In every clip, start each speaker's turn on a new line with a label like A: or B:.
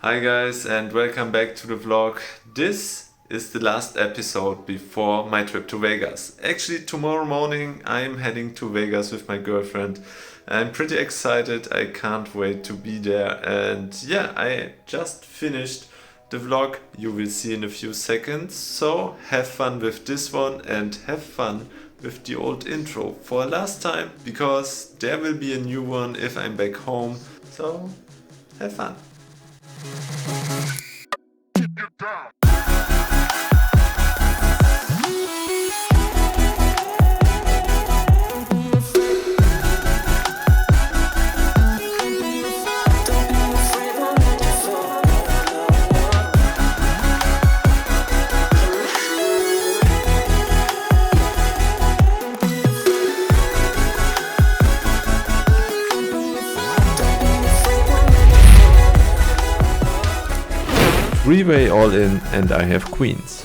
A: Hi guys and welcome back to the vlog. This is the last episode before my trip to Vegas. Actually tomorrow morning I'm heading to Vegas with my girlfriend. I'm pretty excited, I can't wait to be there, and yeah, I just finished the vlog you will see in a few seconds. So have fun with this one and have fun with the old intro for last time, because there will be a new one if I'm back home. So have fun. Three-way all in and I have queens.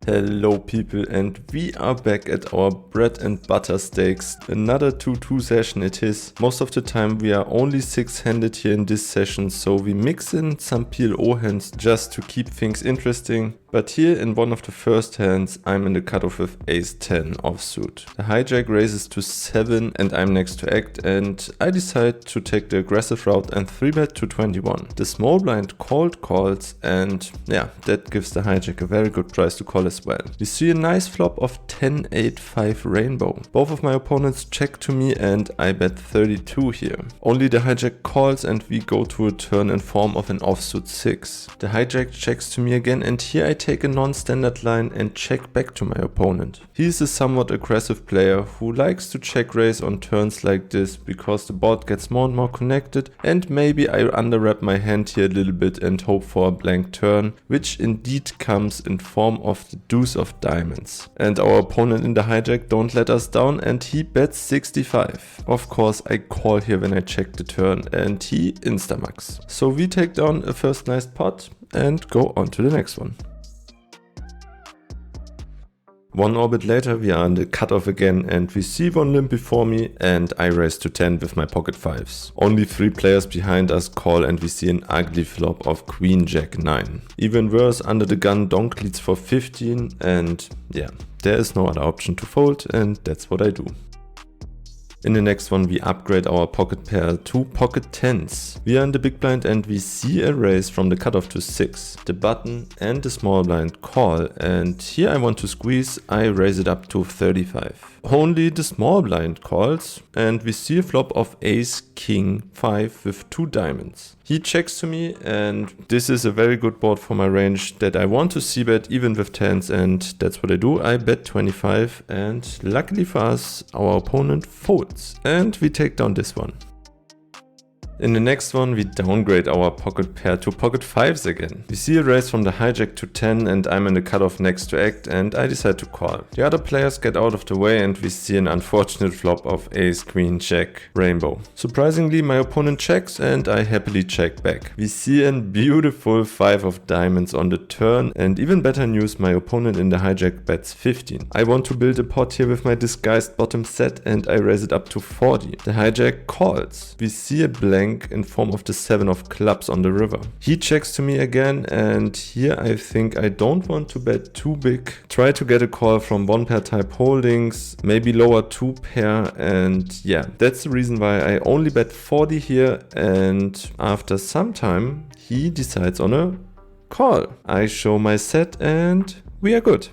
A: Hello people, and we are back at our bread and butter steaks. Another 2-2 session it is. Most of the time we are only 6-handed here in this session, so we mix in some PLO hands just to keep things interesting. But here in one of the first hands I'm in the cutoff with ace-10 offsuit. The hijack raises to 7 and I'm next to act, and I decide to take the aggressive route and 3-bet to 21. The small blind calls, and yeah, that gives the hijack a very good price to call as well. We see a nice flop of 10-8-5 rainbow. Both of my opponents check to me and I bet 32 here. Only the hijack calls and we go to a turn in form of an offsuit 6. The hijack checks to me again, and here I take a non-standard line and check back to my opponent. He is a somewhat aggressive player who likes to check raise on turns like this because the board gets more and more connected, and maybe I underwrap my hand here a little bit and hope for a blank turn, which indeed comes in form of the deuce of diamonds. And our opponent in the hijack don't let us down and he bets 65. Of course I call here when I check the turn and he instamax. So we take down a first nice pot and go on to the next one. One orbit later we are in the cutoff again and we see one limp before me and I raise to 10 with my pocket 5s. Only 3 players behind us call and we see an ugly flop of queen jack 9. Even worse, under the gun donk leads for 15 and yeah, there is no other option to fold, and that's what I do. In the next one we upgrade our pocket pair to pocket 10s. We are in the big blind and we see a raise from the cutoff to 6. The button and the small blind call, and here I want to squeeze, I raise it up to 35. Only the small blind calls and we see a flop of ace king 5 with 2 diamonds. He checks to me and this is a very good board for my range that I want to c-bet even with 10s, and that's what I do. I bet 25 and luckily for us our opponent folds and we take down this one. In the next one we downgrade our pocket pair to pocket 5s again. We see a raise from the hijack to 10 and I'm in the cutoff next to act and I decide to call. The other players get out of the way and we see an unfortunate flop of ace queen jack rainbow. Surprisingly my opponent checks and I happily check back. We see a beautiful 5 of diamonds on the turn, and even better news, my opponent in the hijack bets 15. I want to build a pot here with my disguised bottom set and I raise it up to 40. The hijack calls. We see a blank in form of the 7 of clubs on the river. He checks to me again and here I think I don't want to bet too big. Try to get a call from 1 pair type holdings, maybe lower 2 pair, and yeah, that's the reason why I only bet 40 here, and after some time he decides on a call. I show my set and we are good.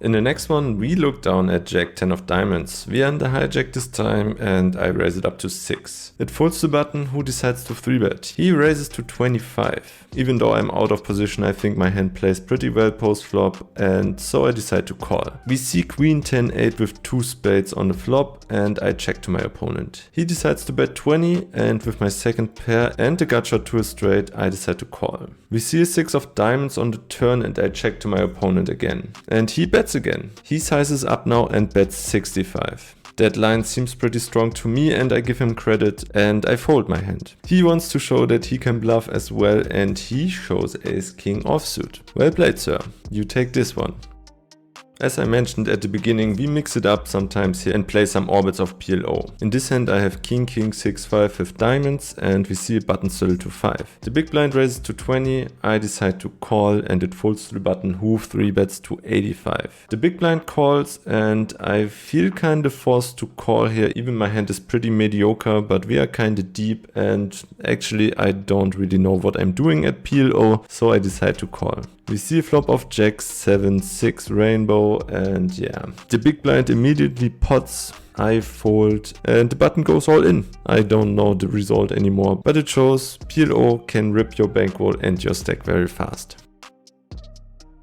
A: In the next one we look down at jack 10 of diamonds. We are in the hijack this time and I raise it up to 6. It folds the button, who decides to 3-bet. He raises to 25. Even though I'm out of position, I think my hand plays pretty well post flop, and so I decide to call. We see queen 10-8 with 2 spades on the flop and I check to my opponent. He decides to bet 20 and with my second pair and the gut shot to a straight I decide to call. We see a 6 of diamonds on the turn and I check to my opponent again. And he bets again. He sizes up now and bets 65. That line seems pretty strong to me and I give him credit and I fold my hand. He wants to show that he can bluff as well and he shows ace king offsuit. Well played, sir. You take this one. As I mentioned at the beginning, we mix it up sometimes here and play some orbits of PLO. In this hand I have king, king, 6, 5 with diamonds, and we see a button still to 5. The big blind raises to 20, I decide to call, and it folds to the button who 3 bets to 85. The big blind calls and I feel kind of forced to call here. Even my hand is pretty mediocre, but we are kind of deep, and actually I don't really know what I'm doing at PLO, so I decide to call. We see a flop of jacks, 7, 6 rainbow, and yeah. The big blind immediately pots, I fold, and the button goes all in. I don't know the result anymore, but it shows PLO can rip your bankroll and your stack very fast.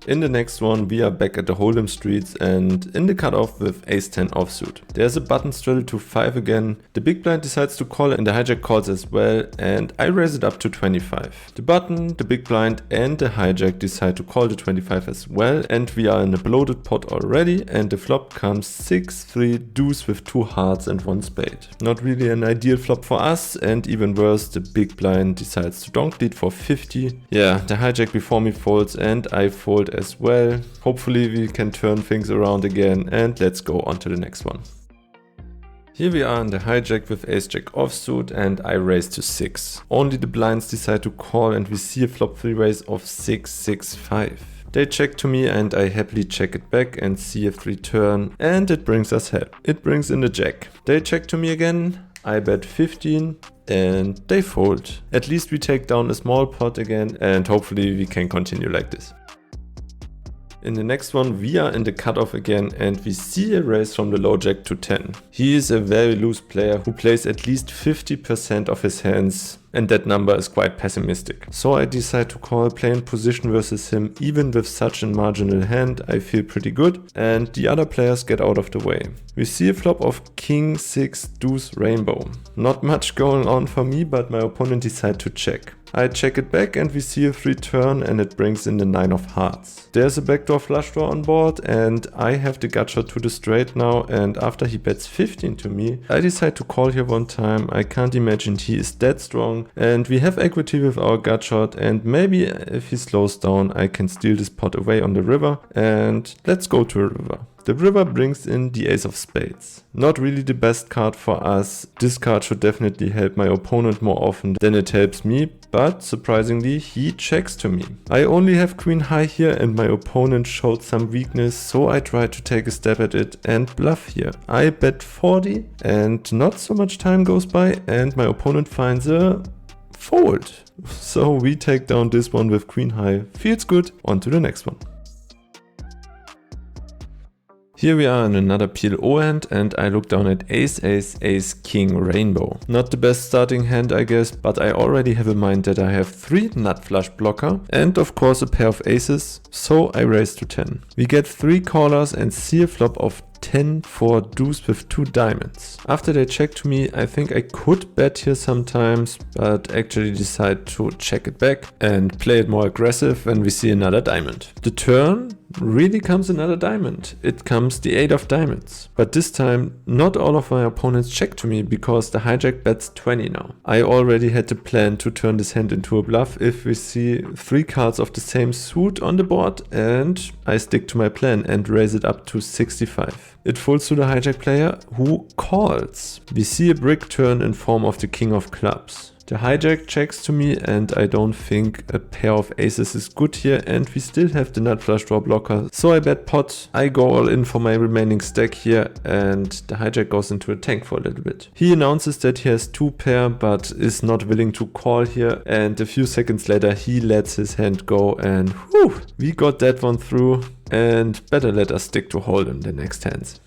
A: In the next one, we are back at the Hold'em streets and in the cutoff with ace-10 offsuit. There's a button straddle to 5 again. The big blind decides to call and the hijack calls as well, and I raise it up to 25. The button, the big blind and the hijack decide to call the 25 as well, and we are in a bloated pot already, and the flop comes 6-3 deuce with 2 hearts and 1 spade. Not really an ideal flop for us, and even worse, the big blind decides to donk lead for 50. Yeah, the hijack before me folds and I fold as well. Hopefully we can turn things around again, and let's go on to the next one. Here we are in the hijack with ace-jack offsuit and I raise to 6. Only the blinds decide to call and we see a flop 3 raise of 6, 6, 5. They check to me and I happily check it back and see a 3 turn, and it brings us help. It brings in the jack. They check to me again, I bet 15 and they fold. At least we take down a small pot again, and hopefully we can continue like this. In the next one, we are in the cutoff again and we see a raise from the low jack to 10. He is a very loose player who plays at least 50% of his hands, and that number is quite pessimistic. So I decide to call, play in position versus him. Even with such a marginal hand, I feel pretty good, and the other players get out of the way. We see a flop of king, 6, deuce, rainbow. Not much going on for me, but my opponent decides to check. I check it back and we see a 3 turn, and it brings in the 9 of hearts. There's a backdoor flush draw on board and I have the gut shot to the straight now, and after he bets 15 to me, I decide to call here one time. I can't imagine he is that strong, and we have equity with our gut shot, and maybe if he slows down I can steal this pot away on the river, and let's go to a river. The river brings in the ace of spades. Not really the best card for us. This card should definitely help my opponent more often than it helps me, but surprisingly he checks to me. I only have queen high here and my opponent showed some weakness, so I try to take a stab at it and bluff here. I bet 40 and not so much time goes by and my opponent finds a fold. So we take down this one with queen high. Feels good. On to the next one. Here we are in another PLO hand and I look down at ace, ace, ace, king, rainbow. Not the best starting hand I guess, but I already have in mind that I have 3 nut flush blocker and of course a pair of aces, so I raise to 10. We get 3 callers and see a flop of 10 for deuce with 2 diamonds. After they check to me, I think I could bet here sometimes, but actually decide to check it back and play it more aggressive when we see another diamond. The turn really comes another diamond. It comes the 8 of diamonds. But this time, not all of my opponents check to me because the hijack bets 20 now. I already had the plan to turn this hand into a bluff if we see 3 cards of the same suit on the board, and I stick to my plan and raise it up to 65. It folds to the hijack player who calls. We see a brick turn in form of the king of clubs. The hijack checks to me and I don't think a pair of aces is good here, and we still have the nut flush draw blocker. So I bet pot. I go all in for my remaining stack here and the hijack goes into a tank for a little bit. He announces that he has 2 pair but is not willing to call here, and a few seconds later he lets his hand go, and whew, we got that one through, and better let us stick to Hold'em the next hands.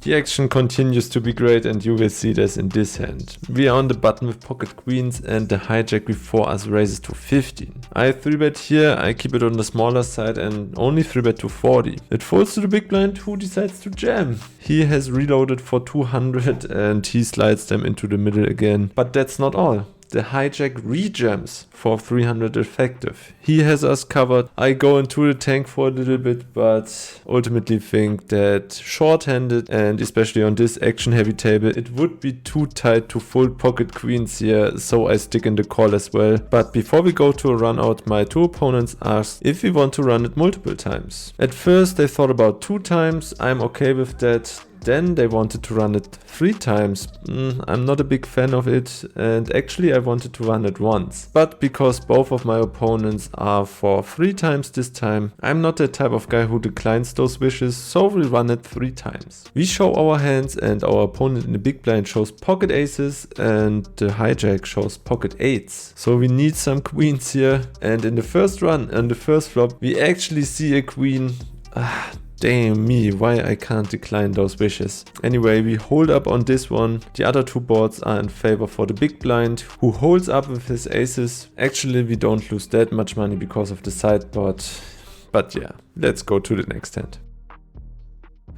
A: The action continues to be great and you will see this in this hand. We are on the button with pocket queens and the hijack before us raises to 15. I 3-bet here, I keep it on the smaller side and only 3-bet to 40. It folds to the big blind who decides to jam. He has reloaded for 200 and he slides them into the middle again. But that's not all. the hijack rejams for 300 effective. He has us covered. I go into the tank for a little bit, but ultimately think that short-handed and especially on this action-heavy table, it would be too tight to fold pocket queens here, so I stick in the call as well. But before we go to a run out, my two opponents asked if we want to run it multiple times. At first they thought about 2 times, I'm okay with that. Then they wanted to run it 3 times. I'm not a big fan of it, and actually I wanted to run it once. But because both of my opponents are for 3 times this time, I'm not the type of guy who declines those wishes, so we run it 3 times. We show our hands and our opponent in the big blind shows pocket aces and the hijack shows pocket 8s. So we need some queens here, and in the first run, on the first flop, we actually see a queen. Damn me, why I can't decline those wishes. Anyway, we hold up on this one. The other 2 boards are in favor for the big blind, who holds up with his aces. Actually, we don't lose that much money because of the sideboard. But yeah, let's go to the next hand.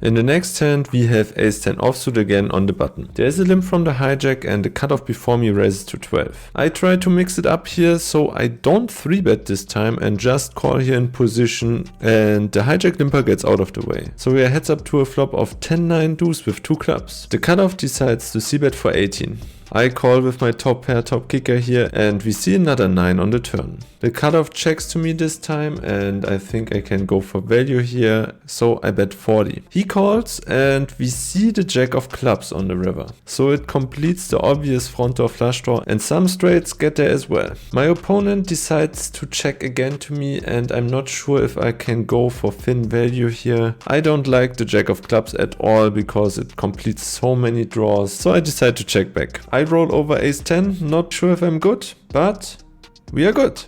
A: In the next hand, we have ace-10 offsuit again on the button. There is a limp from the hijack and the cutoff before me raises to 12. I try to mix it up here so I don't 3-bet this time and just call here in position, and the hijack limper gets out of the way. So we are heads up to a flop of 10-9 deuce with 2 clubs. The cutoff decides to c-bet for 18. I call with my top pair, top kicker here, and we see another 9 on the turn. The cutoff checks to me this time, and I think I can go for value here, so I bet 40. He calls, and we see the jack of clubs on the river. So it completes the obvious front door flush draw, and some straights get there as well. My opponent decides to check again to me, and I'm not sure if I can go for thin value here. I don't like the jack of clubs at all because it completes so many draws, so I decide to check back. I roll over ace-10, not sure if I'm good, but we are good.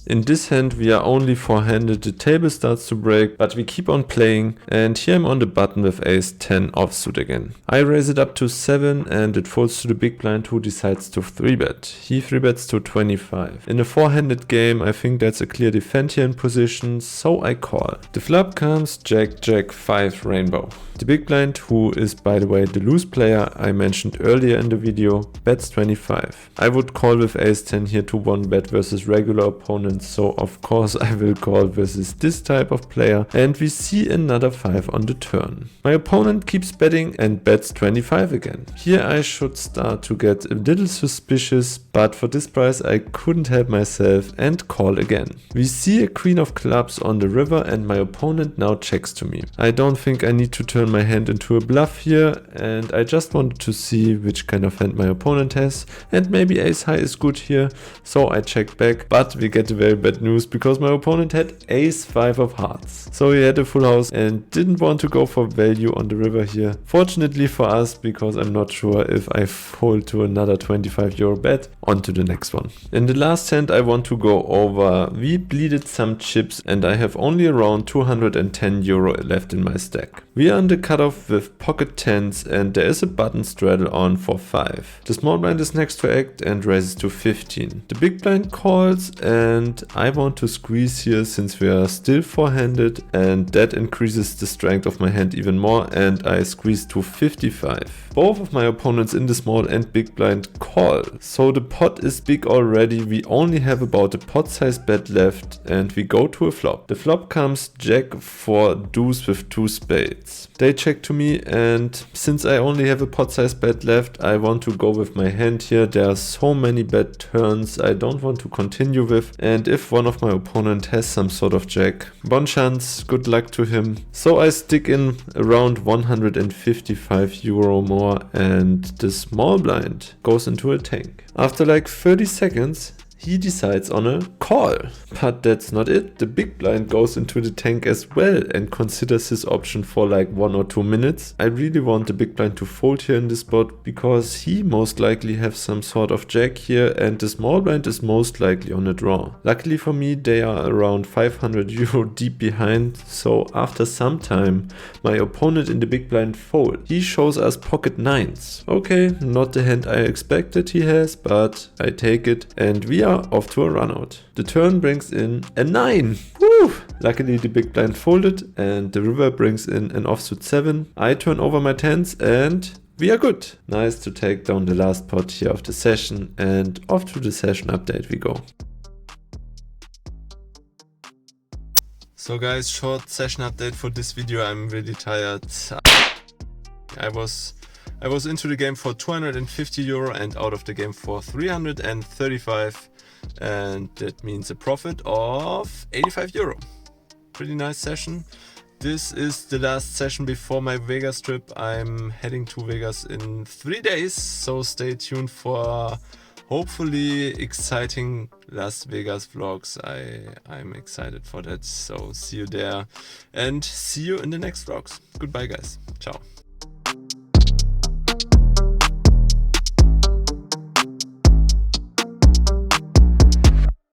A: In this hand we are only 4-handed, the table starts to break, but we keep on playing, and here I'm on the button with ace-10 offsuit again. I raise it up to 7 and it folds to the big blind, who decides to 3-bet. He 3-bets to 25. In a 4-handed game I think that's a clear defend here in position, so I call. The flop comes jack, jack, 5 rainbow. The big blind, who is by the way the loose player I mentioned earlier in the video, bets 25. I would call with ace-10 here to 1-bet versus regular opponents, so of course I will call versus this type of player, and we see another 5 on the turn. My opponent keeps betting and bets 25 again. Here I should start to get a little suspicious, but for this price I couldn't help myself and call again. We see a queen of clubs on the river and my opponent now checks to me. I don't think I need to turn my hand into a bluff here, and I just wanted to see which kind of hand my opponent has, and maybe ace high is good here, so I check back, but we get a very bad news because my opponent had ace 5 of hearts. So he had a full house and didn't want to go for value on the river here. Fortunately for us, because I'm not sure if I fold to another 25 euro bet. On to the next one. In the last hand I want to go over. We bleeded some chips and I have only around 210 euro left in my stack. We are on the cutoff with pocket 10s and there is a button straddle on for 5. The small blind is next to act and raises to 15. The big blind calls and I want to squeeze here since we are still 4-handed, and that increases the strength of my hand even more, and I squeeze to 55. Both of my opponents in the small and big blind call, so the pot is big already. We only have about a pot size bet left and we go to a flop. The flop comes jack for deuce with 2 spades. They check to me, and since I only have a pot size bet left, I want to go with my hand here. There are so many bad turns I don't want to continue with, and if one of my opponent has some sort of jack, bon chance, good luck to him. So I stick in around 155 euro more and the small blind goes into a tank. After like 30 seconds, he decides on a call. But that's not it. The big blind goes into the tank as well and considers his option for like 1 or 2 minutes. I really want the big blind to fold here in this spot because he most likely has some sort of jack here and the small blind is most likely on a draw. Luckily for me, they are around 500 euro deep behind, so after some time my opponent in the big blind fold. He shows us pocket 9s. Okay, not the hand I expected he has, but I take it and we are off to a run out. The turn brings in a 9. Woo! Luckily the big blind folded and the river brings in an offsuit 7. I turn over my 10s and We are good. Nice to take down the last pot here of the session, and off to the session update we go. So guys, short session update for this video. I'm really tired. I was into the game for 250 euro and out of the game for 335, and that means a profit of 85 euro. Pretty nice session. This is the last session before my Vegas trip. I'm heading to Vegas in 3 days, so stay tuned for hopefully exciting Las Vegas vlogs. I'm excited for that, so see you there and see you in the next vlogs. Goodbye guys, ciao.